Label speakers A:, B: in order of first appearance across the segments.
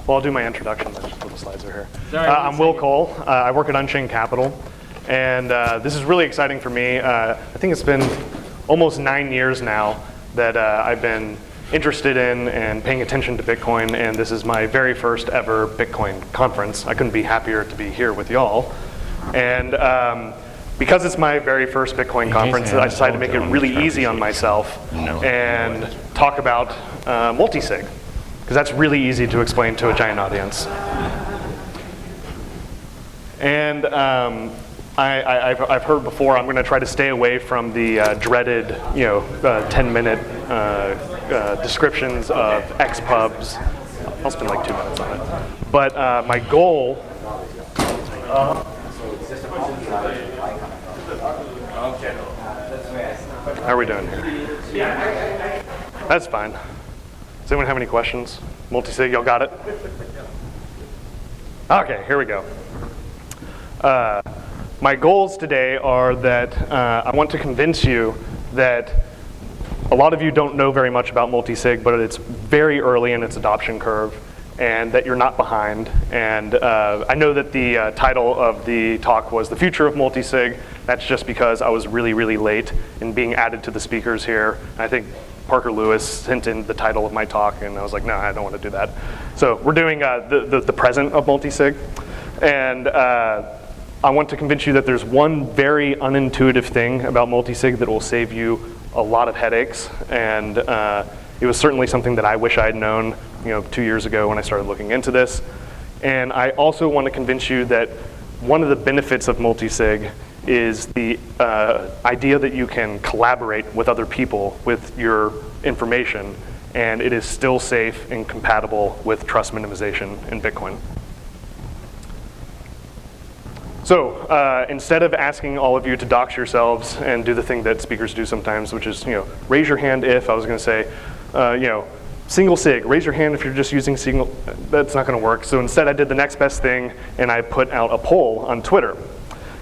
A: Well, I'll do my introduction. There's just little slides over here.
B: Sorry,
A: I'm Will Cole. I work at Unchained Capital. And this is really exciting for me. I think it's been almost 9 years now that I've been interested in and paying attention to Bitcoin. And this is my very first ever Bitcoin conference. I couldn't be happier to be here with y'all. And because it's my very first Bitcoin conference, I decided to make it really easy on myself and talk about multisig. Because that's really easy to explain to a giant audience. And I've heard before, I'm going to try to stay away from the dreaded 10-minute descriptions of Xpubs. I'll spend like 2 minutes on it. But my goal... How are we doing here? That's fine. Does anyone have any questions? Multisig, y'all got it? Okay, here we go. My goals today are that I want to convince you that a lot of you don't know very much about multisig, but it's very early in its adoption curve, and that you're not behind. And I know that the title of the talk was The Future of Multisig. That's just because I was really, really late in being added to the speakers here. I think Parker Lewis sent in the title of my talk, and I was like, no, I don't want to do that. So we're doing the Present of Multisig. And I want to convince you that there's one very unintuitive thing about multisig that will save you a lot of headaches. And it was certainly something that I wish I had known 2 years ago when I started looking into this. And I also want to convince you that one of the benefits of multisig is the idea that you can collaborate with other people with your information, and it is still safe and compatible with trust minimization in Bitcoin. So instead of asking all of you to dox yourselves and do the thing that speakers do sometimes, which is raise your hand if, I was going to say, single sig, raise your hand if you're just using single, that's not going to work. So instead I did the next best thing, and I put out a poll on Twitter.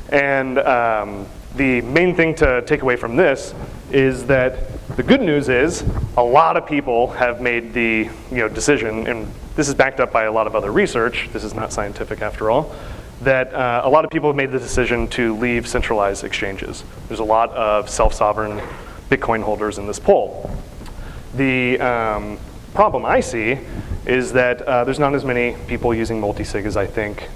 A: And the main thing to take away from this is that the good news is a lot of people have made the decision, and this is backed up by a lot of other research, this is not scientific after all, that a lot of people have made the decision to leave centralized exchanges. There's a lot of self-sovereign Bitcoin holders in this poll. The problem I see is that there's not as many people using multisig as I think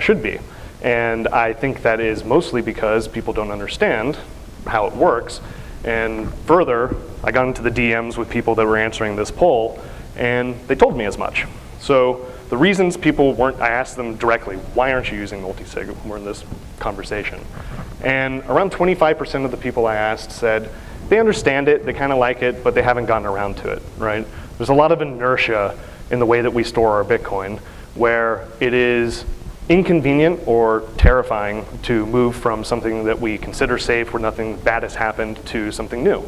A: should be. And I think that is mostly because people don't understand how it works. And further, I got into the DMs with people that were answering this poll, and they told me as much. So the reasons people weren't, I asked them directly, why aren't you using multisig? We're in this conversation. And around 25% of the people I asked said they understand it, they kind of like it, but they haven't gotten around to it, right? There's a lot of inertia in the way that we store our Bitcoin, where it is inconvenient or terrifying to move from something that we consider safe where nothing bad has happened to something new.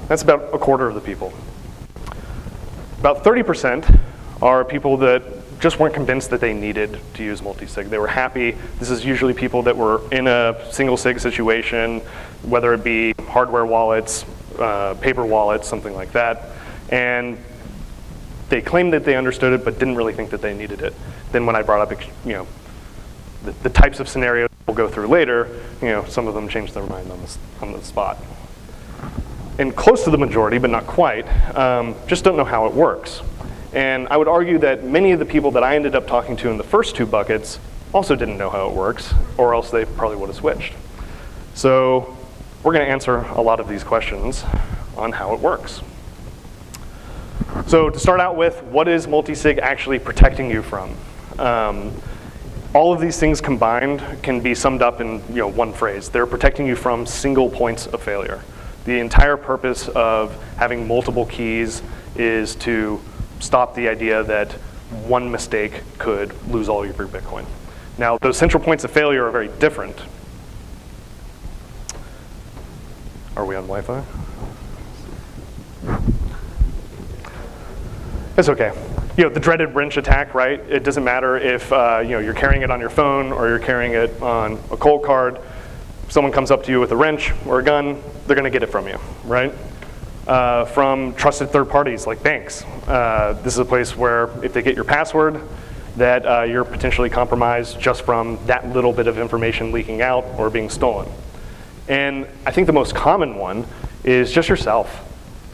A: That's about a quarter of the people. About 30% are people that just weren't convinced that they needed to use multisig. They were happy. This is usually people that were in a single sig situation, whether it be hardware wallets, paper wallets, something like that. And they claimed that they understood it, but didn't really think that they needed it. Then when I brought up, the types of scenarios we'll go through later, some of them changed their mind on the spot. And close to the majority, but not quite, just don't know how it works. And I would argue that many of the people that I ended up talking to in the first two buckets also didn't know how it works, or else they probably would have switched. So we're going to answer a lot of these questions on how it works. So to start out with, what is multisig actually protecting you from? All of these things combined can be summed up in one phrase. They're protecting you from single points of failure. The entire purpose of having multiple keys is to stop the idea that one mistake could lose all of your Bitcoin. Now, those central points of failure are very different. Are we on Wi-Fi? It's okay. The dreaded wrench attack, right? It doesn't matter if you're carrying it on your phone or you're carrying it on a cold card. If someone comes up to you with a wrench or a gun, they're going to get it from you, right? from trusted third parties like banks. This is a place where if they get your password, that you're potentially compromised just from that little bit of information leaking out or being stolen. And I think the most common one is just yourself,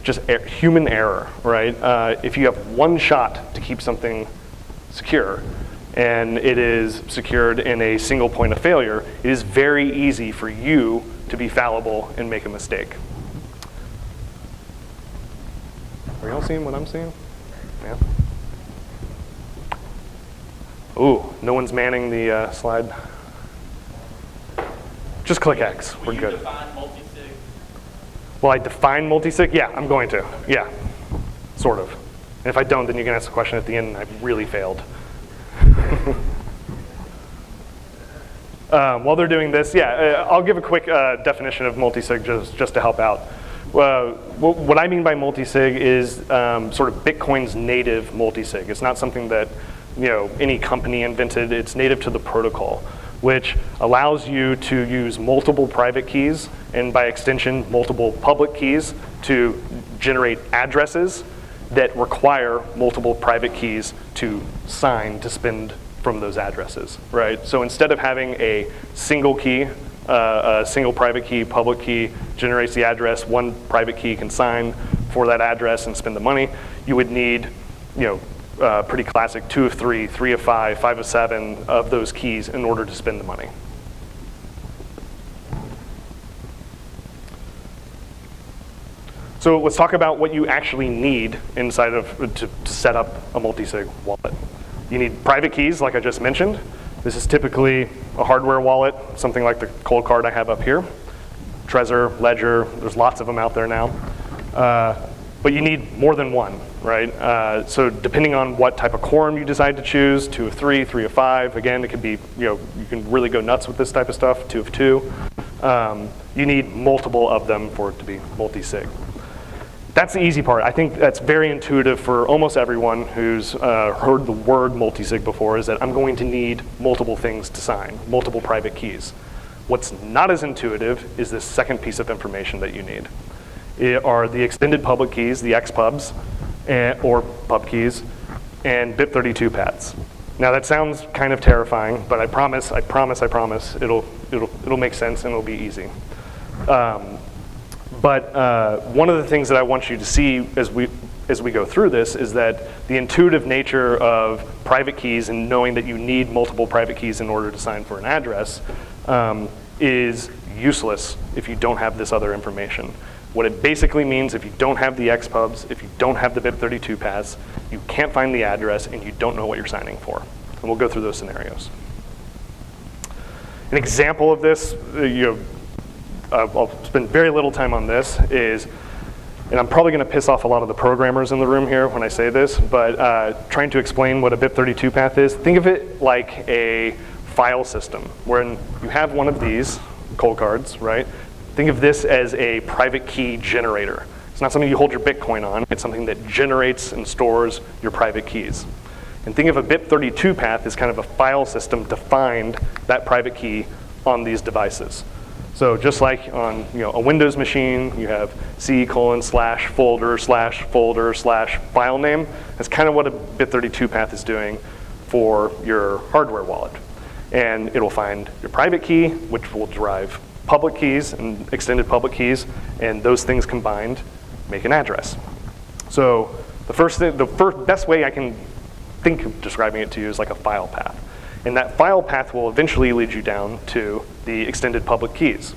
A: just human error, right? If you have one shot to keep something secure, and it is secured in a single point of failure, it is very easy for you to be fallible and make a mistake. Are y'all seeing what I'm seeing? Yeah. Ooh, no one's manning the slide. Just click X, we're good.
B: Define multisig?
A: Will I define multisig? Yeah, I'm going to, yeah, sort of. And if I don't, then you can ask the question at the end and I really failed. While they're doing this, yeah, I'll give a quick definition of multisig just to help out. What I mean by multisig is sort of Bitcoin's native multisig. It's not something that any company invented. It's native to the protocol, which allows you to use multiple private keys and by extension multiple public keys to generate addresses that require multiple private keys to sign to spend from those addresses, right? So instead of having a single key, a single private key, public key generates the address, one private key can sign for that address and spend the money, you would need, pretty classic 2 of 3, 3 of 5, 5 of 7 of those keys in order to spend the money. So let's talk about what you actually need inside of to set up a multisig wallet. You need private keys, like I just mentioned. This is typically a hardware wallet, something like the cold card I have up here. Trezor, Ledger, there's lots of them out there now. But you need more than one, right? So depending on what type of quorum you decide to choose, 2 of 3, 3 of 5, again, it could be, you can really go nuts with this type of stuff, 2 of 2. You need multiple of them for it to be multi-sig. That's the easy part. I think that's very intuitive for almost everyone who's heard the word multi-sig before, is that I'm going to need multiple things to sign, multiple private keys. What's not as intuitive is this second piece of information that you need. It are the extended public keys, the XPubs, or pub keys, and BIP32 paths. Now that sounds kind of terrifying, but I promise, it'll make sense and it'll be easy. But one of the things that I want you to see as we go through this is that the intuitive nature of private keys and knowing that you need multiple private keys in order to sign for an address is useless if you don't have this other information. What it basically means, if you don't have the XPubs, if you don't have the BIP32 paths, you can't find the address and you don't know what you're signing for. And we'll go through those scenarios. An example of this, I'll spend very little time on this, is, and I'm probably going to piss off a lot of the programmers in the room here when I say this, but trying to explain what a BIP32 path is, think of it like a file system, wherein you have one of these cold cards, right? Think of this as a private key generator. It's not something you hold your Bitcoin on, it's something that generates and stores your private keys. And think of a BIP32 path as kind of a file system to find that private key on these devices. So just like on a Windows machine, you have C:/folder/folder/file name. That's kind of what a BIP32 path is doing for your hardware wallet. And it'll find your private key, which will derive public keys and extended public keys, and those things combined make an address. So the best way I can think of describing it to you is like a file path. And that file path will eventually lead you down to the extended public keys.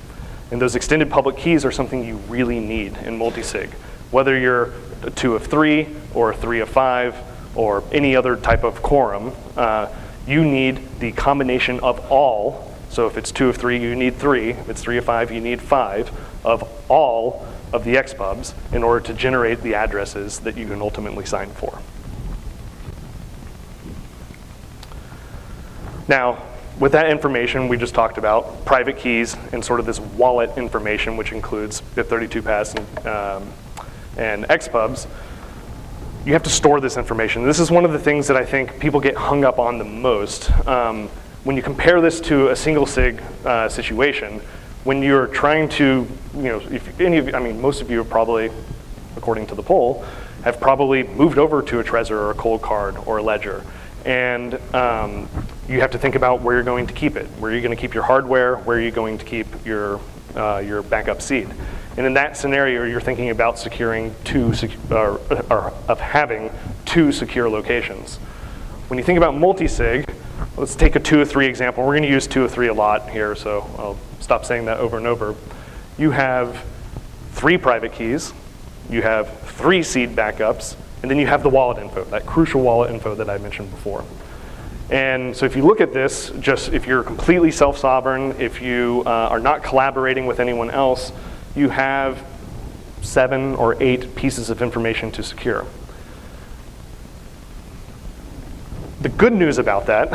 A: And those extended public keys are something you really need in multisig. Whether you're a 2 of 3 or a 3 of 5 or any other type of quorum, you need the combination of all. So if it's 2 of 3, you need 3. If it's 3 of 5, you need 5 of all of the XPubs in order to generate the addresses that you can ultimately sign for. Now, with that information we just talked about, private keys and sort of this wallet information, which includes BIP32 paths and XPubs, you have to store this information. This is one of the things that I think people get hung up on the most. When you compare this to a single sig situation, when you're trying to, if any of you, most of you have probably according to the poll, have probably moved over to a Trezor or a Cold Card or a Ledger. And you have to think about where you're going to keep it. Where are you going to keep your hardware? Where are you going to keep your backup seed? And in that scenario, you're thinking about securing having two secure locations. When you think about multisig, let's take a 2 of 3 example. We're going to use 2 of 3 a lot here, so I'll stop saying that over and over. You have 3 private keys, you have 3 seed backups, and then you have the wallet info, that crucial wallet info that I mentioned before. And so if you look at this, just if you're completely self-sovereign, if you are not collaborating with anyone else, you have 7 or 8 pieces of information to secure. The good news about that,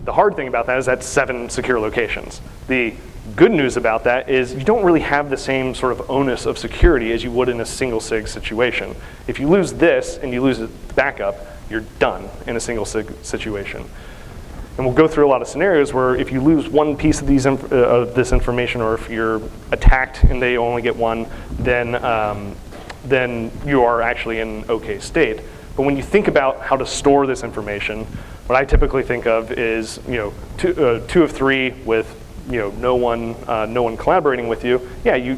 A: the hard thing about that is that's 7 secure locations. The good news about that is you don't really have the same sort of onus of security as you would in a single sig situation. If you lose this and you lose the backup, you're done in a single sig situation. And we'll go through a lot of scenarios where if you lose one piece of this information, or if you're attacked and they only get one, then you are actually in an okay state. But when you think about how to store this information, what I typically think of is 2 of 3 with no one collaborating with you. Yeah, you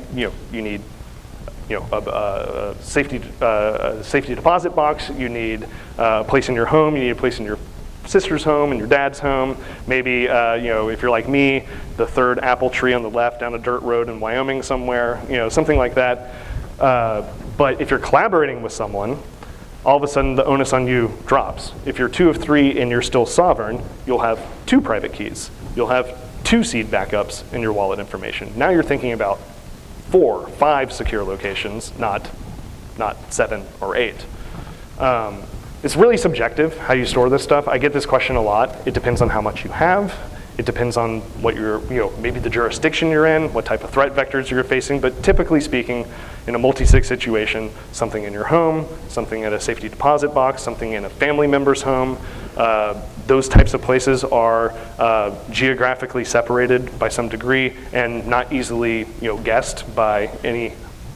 A: need a safety deposit box. You need a place in your home. You need a place in your sister's home and your dad's home. Maybe if you're like me, the 3rd apple tree on the left down a dirt road in Wyoming somewhere. Something like that. But if you're collaborating with someone, all of a sudden the onus on you drops. If you're 2 of 3 and you're still sovereign, you'll have 2 private keys. You'll have 2 seed backups in your wallet information. Now you're thinking about 4, 5 secure locations, not 7 or 8. It's really subjective how you store this stuff. I get this question a lot. It depends on how much you have. It depends on what maybe the jurisdiction you're in, what type of threat vectors you're facing, but typically speaking, in a multi-sig situation, something in your home, something at a safety deposit box, something in a family member's home, those types of places are geographically separated by some degree and not easily guessed by any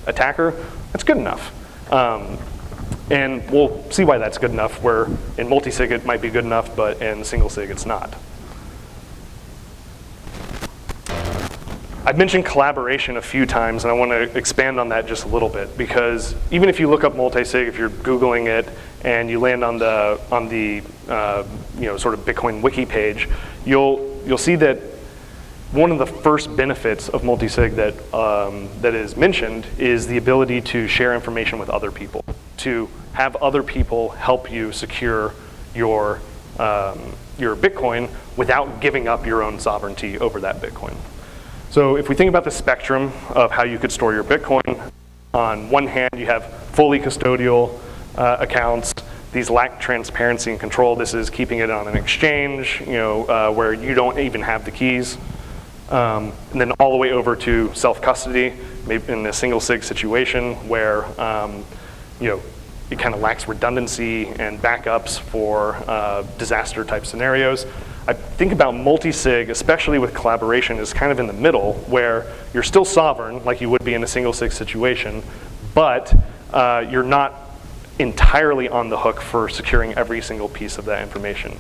A: attacker. That's good enough. And we'll see why that's good enough, where in multi-sig it might be good enough, but in single sig it's not. I've mentioned collaboration a few times, and I want to expand on that just a little bit, because even if you look up multisig, if you're Googling it and you land on the sort of Bitcoin wiki page, you'll see that one of the first benefits of multisig that is mentioned is the ability to share information with other people, to have other people help you secure your Bitcoin without giving up your own sovereignty over that Bitcoin. So if we think about the spectrum of how you could store your Bitcoin, on one hand you have fully custodial accounts. These lack transparency and control. This is keeping it on an exchange, where you don't even have the keys. And then all the way over to self-custody, maybe in a single sig situation where it kind of lacks redundancy and backups for disaster type scenarios. I think about multi-sig, especially with collaboration, is kind of in the middle, where you're still sovereign, like you would be in a single sig situation, but you're not entirely on the hook for securing every single piece of that information.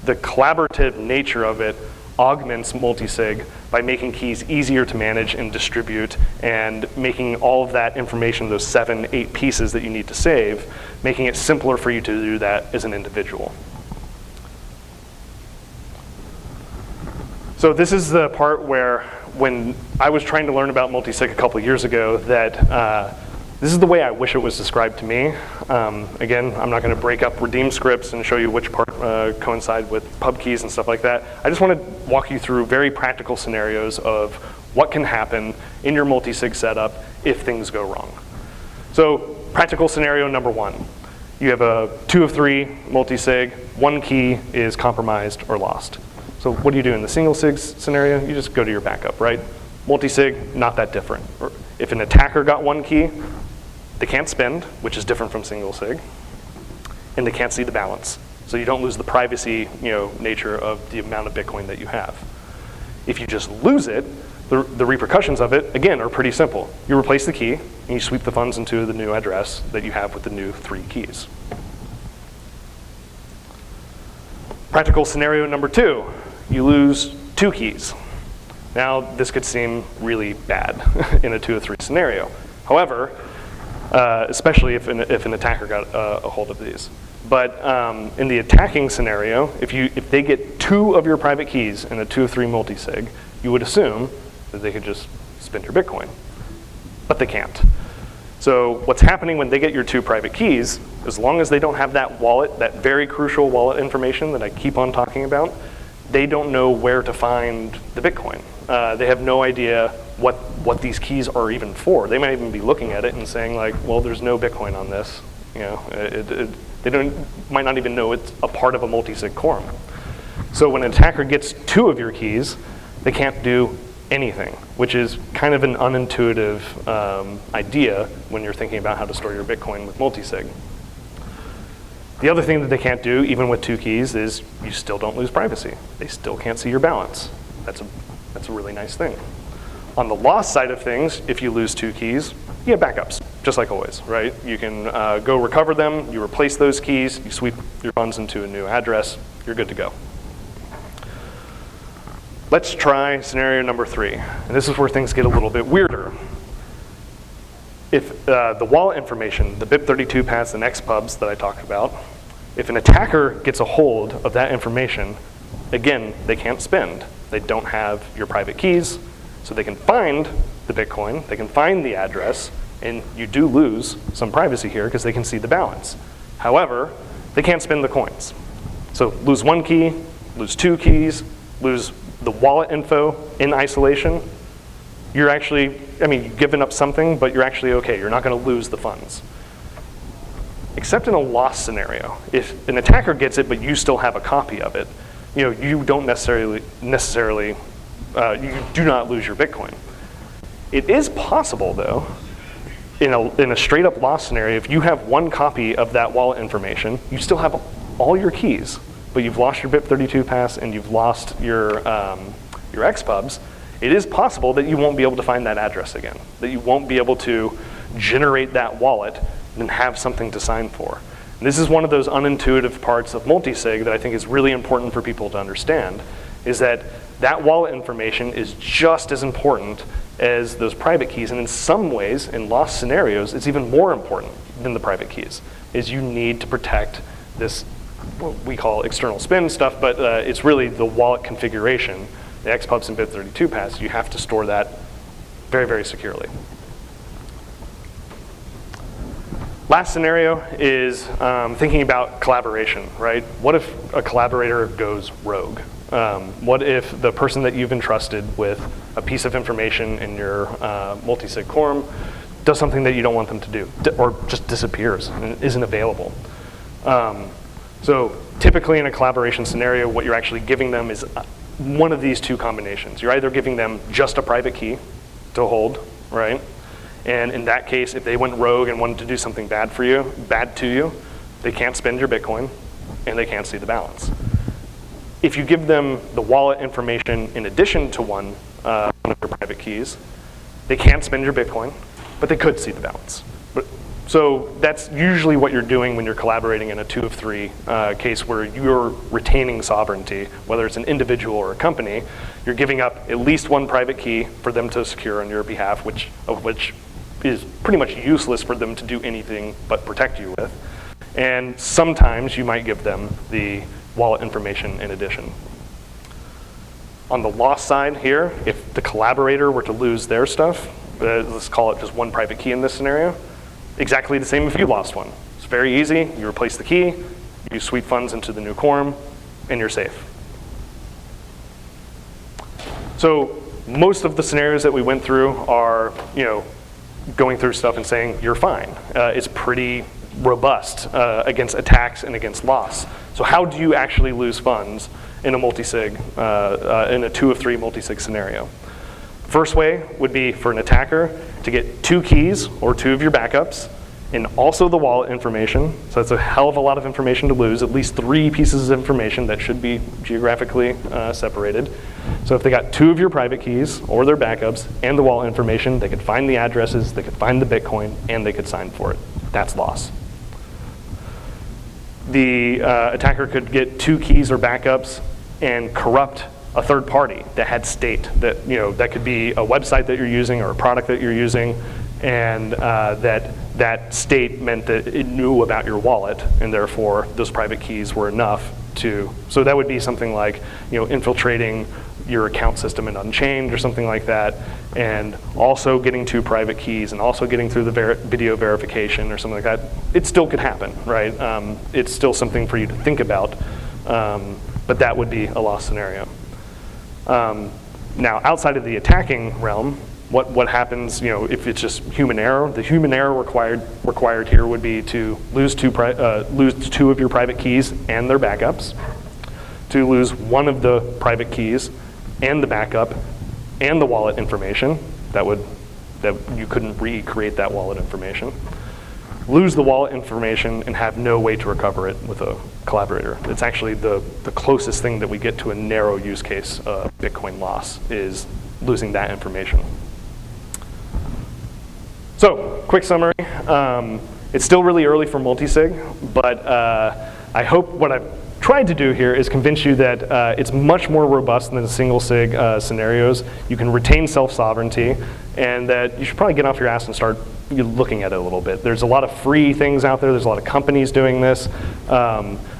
A: The collaborative nature of it augments multi-sig by making keys easier to manage and distribute, and making all of that information, those 7, 8 pieces that you need to save, making it simpler for you to do that as an individual. So this is the part where, when I was trying to learn about multisig a couple years ago, that this is the way I wish it was described to me. Again, I'm not going to break up redeem scripts and show you which part coincide with pub keys and stuff like that. I just want to walk you through very practical scenarios of what can happen in your multisig setup if things go wrong. So practical scenario number 1. You have a 2 of 3 multisig. One key is compromised or lost. So what do you do in the single sig scenario? You just go to your backup, right? Multisig, not that different. If an attacker got one key, they can't spend, which is different from single sig, and they can't see the balance. So you don't lose the privacy nature of the amount of Bitcoin that you have. If you just lose it, the repercussions of it, again, are pretty simple. You replace the key, and you sweep the funds into the new address that you have with the new 3 keys. Practical scenario number 2, you lose 2 keys. Now, this could seem really bad in a 2 of 3 scenario. However, especially if an attacker got a hold of these. But in the attacking scenario, if they get 2 of your private keys in a 2 of 3 multisig, you would assume that they could just spend your Bitcoin. But they can't. So what's happening when they get your 2 private keys, as long as they don't have that wallet, that very crucial wallet information that I keep on talking about, they don't know where to find the Bitcoin. They have no idea what these keys are even for. They might even be looking at it and saying like, well, there's no Bitcoin on this. You know, they might not even know it's a part of a multisig quorum. So when an attacker gets 2 of your keys, they can't do anything, which is kind of an unintuitive idea when you're thinking about how to store your Bitcoin with multisig. The other thing that they can't do, even with 2 keys, is you still don't lose privacy. They still can't see your balance. That's a really nice thing. On the loss side of things, if you lose 2 keys, you have backups, just like always, right? You can go recover them, you replace those keys, you sweep your funds into a new address, you're good to go. Let's try scenario number 3, and this is where things get a little bit weirder. If the wallet information, the BIP32 paths and XPubs that I talked about, if an attacker gets a hold of that information, again, they can't spend. They don't have your private keys, so they can find the Bitcoin, they can find the address, and you do lose some privacy here because they can see the balance. However, they can't spend the coins. So lose 1 key, lose 2 keys, lose the wallet info in isolation, you're actually, I mean, you've given up something, but you're actually okay. You're not going to lose the funds. Except in a loss scenario. If an attacker gets it, but you still have a copy of it, you know, you don't necessarily you do not lose your Bitcoin. It is possible, though, in a straight up loss scenario, if you have 1 copy of that wallet information, you still have all your keys, but you've lost your BIP32 pass and you've lost your XPubs, it is possible that you won't be able to find that address again, that you won't be able to generate that wallet and have something to sign for. And this is one of those unintuitive parts of multisig that I think is really important for people to understand, is that that wallet information is just as important as those private keys, and in some ways, in lost scenarios, it's even more important than the private keys, is you need to protect this, what we call external spin stuff, but it's really the wallet configuration, the XPubs and BIP32 paths. You have to store that very, very securely. Last scenario is thinking about collaboration, right? What if a collaborator goes rogue? What if the person that you've entrusted with a piece of information in your multisig quorum does something that you don't want them to do, or just disappears and isn't available? So typically in a collaboration scenario, what you're actually giving them is one of these 2 combinations. You're either giving them just a private key to hold, right? And in that case, if they went rogue and wanted to do something bad to you, they can't spend your Bitcoin and they can't see the balance. If you give them the wallet information in addition to one of your private keys, they can't spend your Bitcoin, but they could see the balance. So that's usually what you're doing when you're collaborating in a 2 of 3 case where you're retaining sovereignty, whether it's an individual or a company. You're giving up at least 1 private key for them to secure on your behalf, which is pretty much useless for them to do anything but protect you with. And sometimes you might give them the wallet information in addition. On the loss side here, if the collaborator were to lose their stuff, let's call it just 1 private key in this scenario, exactly the same if you lost one. It's very easy. You replace the key, you sweep funds into the new quorum, and you're safe. So most of the scenarios that we went through are, going through stuff and saying you're fine. It's pretty robust against attacks and against loss. So how do you actually lose funds in a multisig, in a 2 of 3 multisig scenario? First way would be for an attacker to get 2 keys or 2 of your backups and also the wallet information. So that's a hell of a lot of information to lose, at least 3 pieces of information that should be geographically separated. So if they got 2 of your private keys or their backups and the wallet information, they could find the addresses, they could find the Bitcoin, and they could sign for it. That's loss. The attacker could get 2 keys or backups and corrupt a third party that had state. That, that could be a website that you're using or a product that you're using, and that state meant that it knew about your wallet, and therefore those private keys were enough to, so that would be something like infiltrating your account system in Unchained or something like that, and also getting 2 private keys and also getting through the video verification or something like that. It still could happen, right? It's still something for you to think about, but that would be a loss scenario. Now, outside of the attacking realm, what happens, if it's just human error? The human error required here would be to lose 2 of your private keys and their backups, to lose 1 of the private keys and the backup and the wallet information. That you couldn't recreate that wallet information. Lose the wallet information and have no way to recover it with a collaborator. It's actually the closest thing that we get to a narrow use case of Bitcoin loss is losing that information. So, quick summary. It's still really early for multisig, but I hope what I've tried to do here is convince you that it's much more robust than single sig scenarios. You can retain self-sovereignty, and that you should probably get off your ass and start looking at it a little bit. There's a lot of free things out there. There's a lot of companies doing this.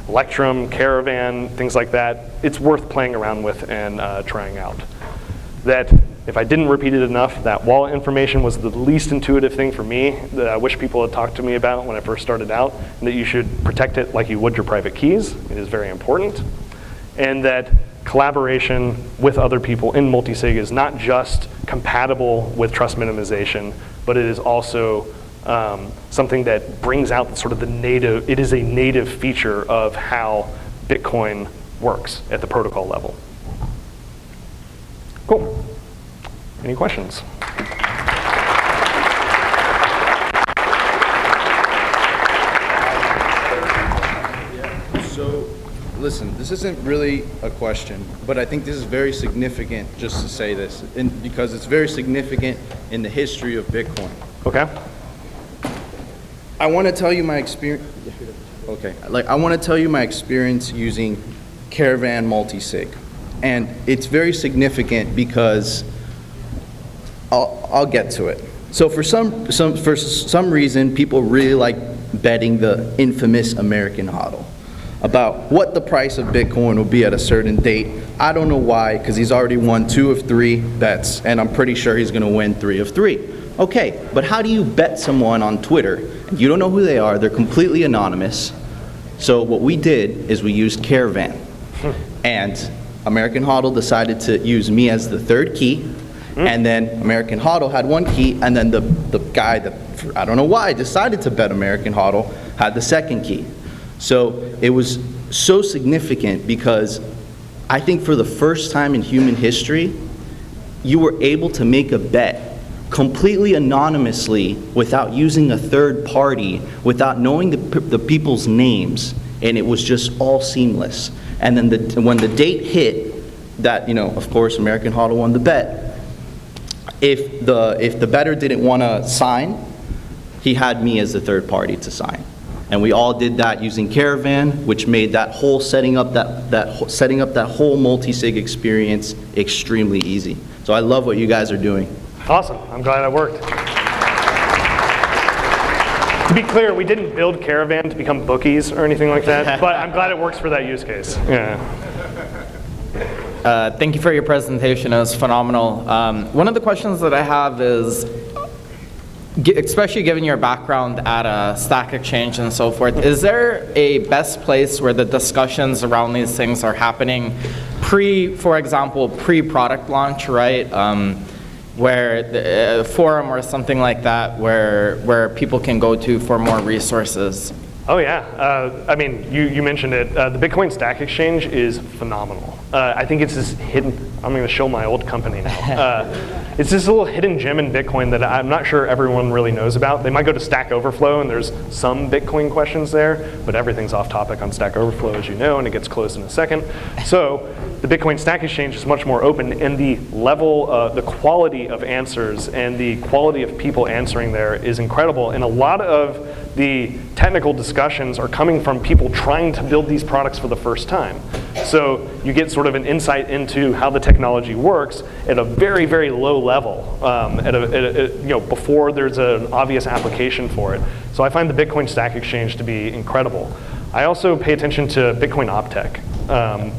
A: Electrum, Caravan, things like that. It's worth playing around with and trying out. That if I didn't repeat it enough, that wallet information was the least intuitive thing for me that I wish people had talked to me about when I first started out, and that you should protect it like you would your private keys. It is very important. And that collaboration with other people in multisig is not just compatible with trust minimization, but it is also something that brings out sort of the native, it is a native feature of how Bitcoin works at the protocol level. Cool. Any questions?
B: So, listen, this isn't really a question, but I think this is very significant just to say this, because it's very significant in the history of Bitcoin.
A: Okay.
B: I want to tell you my experience. Okay. I want to tell you my experience using Caravan Multisig, and it's very significant because I'll get to it. So for some reason, people really like betting the infamous American HODL about what the price of Bitcoin will be at a certain date. I don't know why, because he's already won 2 of 3 bets, and I'm pretty sure he's going to win 3 of 3. Okay, but how do you bet someone on Twitter? You don't know who they are, they're completely anonymous. So what we did is we used Caravan. And American HODL decided to use me as the 3rd key, and then American HODL had 1 key, and then the guy that, I don't know why, decided to bet American HODL had the 2nd key. So it was so significant because I think for the first time in human history, you were able to make a bet completely anonymously without using a third party, without knowing the people's names, and it was just all seamless. And then when the date hit, that, of course, American HODL won the bet. If the bettor didn't want to sign, he had me as the third party to sign. And we all did that using Caravan, which made that whole setting up that whole multisig experience extremely easy. So I love what you guys are doing.
A: Awesome. I'm glad that worked. To be clear, we didn't build Caravan to become bookies or anything like that, but I'm glad it works for that use case. Yeah.
C: Thank you for your presentation. It was phenomenal. One of the questions that I have is, especially given your background at a Stack Exchange and so forth, is there a best place where the discussions around these things are happening for example, pre-product launch, right? Where a forum or something like that where people can go to for more resources?
A: Oh yeah, I mean, you mentioned it. The Bitcoin Stack Exchange is phenomenal. I think it's this hidden, I'm going to show my old company now. It's this little hidden gem in Bitcoin that I'm not sure everyone really knows about. They might go to Stack Overflow and there's some Bitcoin questions there, but everything's off topic on Stack Overflow, as you know, and it gets closed in a second. So the Bitcoin Stack Exchange is much more open, and the level, the quality of answers and the quality of people answering there is incredible. And a lot of the technical discussions are coming from people trying to build these products for the first time. So you get sort of an insight into how the technology works at a very, very low level, before there's an obvious application for it. So I find the Bitcoin Stack Exchange to be incredible. I also pay attention to Bitcoin OpTech,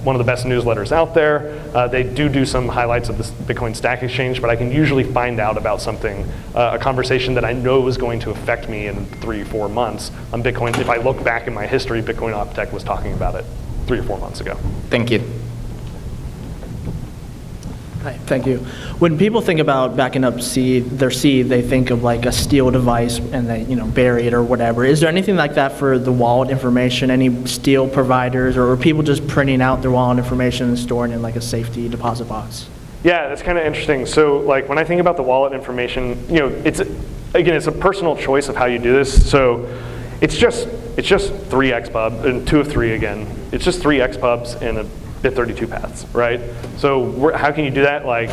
A: one of the best newsletters out there. They do some highlights of the Bitcoin Stack Exchange, but I can usually find out about something, a conversation that I know is going to affect me in 3 or 4 months on Bitcoin. If I look back in my history, Bitcoin OpTech was talking about it 3 or 4 months ago.
C: Thank you.
D: Hi, thank you. When people think about backing up their seed, they think of like a steel device and they bury it or whatever. Is there anything like that for the wallet information? Any steel providers, or are people just printing out their wallet information and storing it in like a safety deposit box?
A: Yeah, that's kind of interesting. So like when I think about the wallet information, it's a personal choice of how you do this. So it's just 3 XPub and 2 of 3 again. It's just 3 XPubs and a BIP32 paths, right? So how can you do that? Like,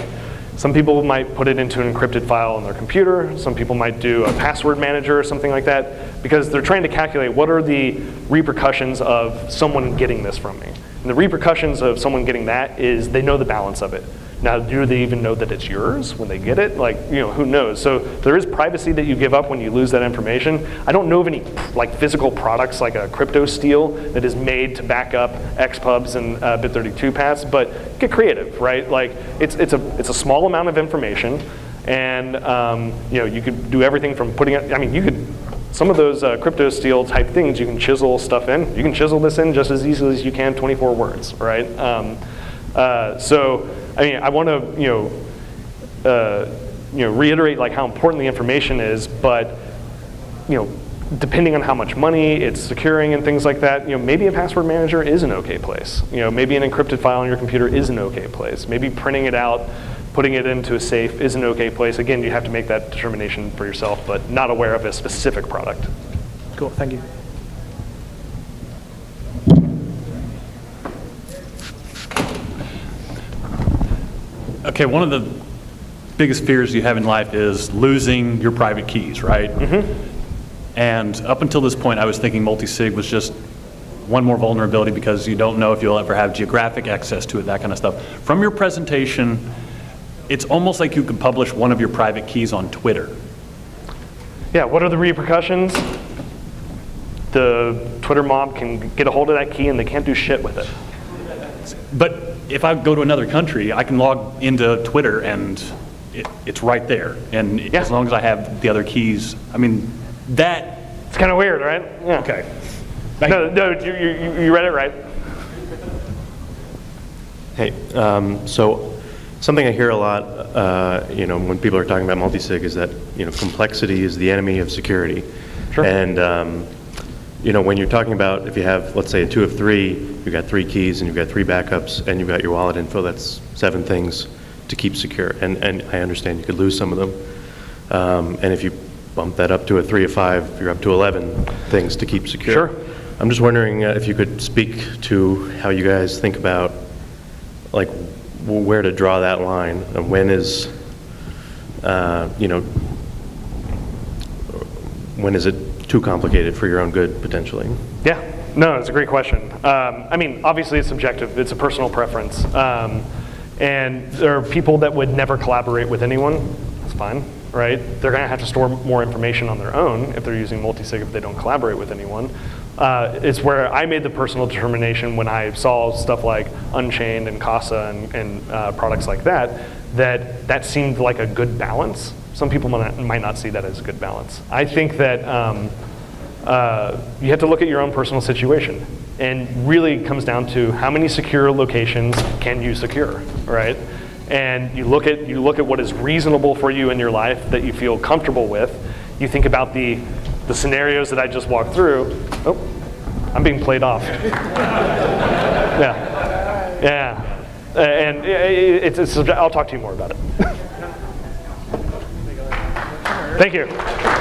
A: some people might put it into an encrypted file on their computer. Some people might do a password manager or something like that, because they're trying to calculate what are the repercussions of someone getting this from me. And the repercussions of someone getting that is they know the balance of it. Now, do they even know that it's yours when they get it? Like, who knows? So there is privacy that you give up when you lose that information. I don't know of any like physical products like a crypto steel that is made to back up XPubs and BIP32 paths, but get creative, right? Like, it's a small amount of information, and you could do everything from putting it. I mean, some of those crypto steel type things you can chisel stuff in. You can chisel this in just as easily as you can 24 words, right? So. I mean, I want to reiterate like how important the information is, but depending on how much money it's securing and things like that, maybe a password manager is an okay place. Maybe an encrypted file on your computer is an okay place. Maybe printing it out, putting it into a safe is an okay place. Again, you have to make that determination for yourself, but not aware of a specific product.
D: Cool, thank you.
E: Okay, one of the biggest fears you have in life is losing your private keys, right? Mm-hmm. And up until this point, I was thinking multisig was just one more vulnerability because you don't know if you'll ever have geographic access to it, that kind of stuff. From your presentation, it's almost like you could publish one of your private keys on Twitter.
A: Yeah, what are the repercussions? The Twitter mob can get a hold of that key and they can't do shit with it.
E: But if I go to another country, I can log into Twitter and it's right there. And
A: yeah.
E: As long as I have the other keys, I mean, that...
A: It's kind of weird, right? Yeah.
E: Okay.
A: No, you read it right.
F: Hey, so something I hear a lot, when people are talking about multisig is that, complexity is the enemy of security.
A: Sure.
F: And, when you're talking about if you have, let's say, a 2 of 3, you've got 3 keys and you've got 3 backups and you've got your wallet info, that's 7 things to keep secure. And I understand you could lose some of them. And if you bump that up to a 3 of 5, you're up to 11 things to keep secure.
A: Sure.
F: I'm just wondering if you could speak to how you guys think about, like, where to draw that line and when is, when is it too complicated for your own good, potentially?
A: Yeah, no, it's a great question. I mean, obviously it's subjective. It's a personal preference. And there are people that would never collaborate with anyone. That's fine, right? They're going to have to store more information on their own if they're using multisig if they don't collaborate with anyone. It's where I made the personal determination when I saw stuff like Unchained and Casa and products like that, that seemed like a good balance. Some people might not see that as a good balance. I think that you have to look at your own personal situation, and really comes down to how many secure locations can you secure, right? And you look at what is reasonable for you in your life that you feel comfortable with. You think about the scenarios that I just walked through. Oh, I'm being played off. Yeah. And I'll talk to you more about it. Thank you.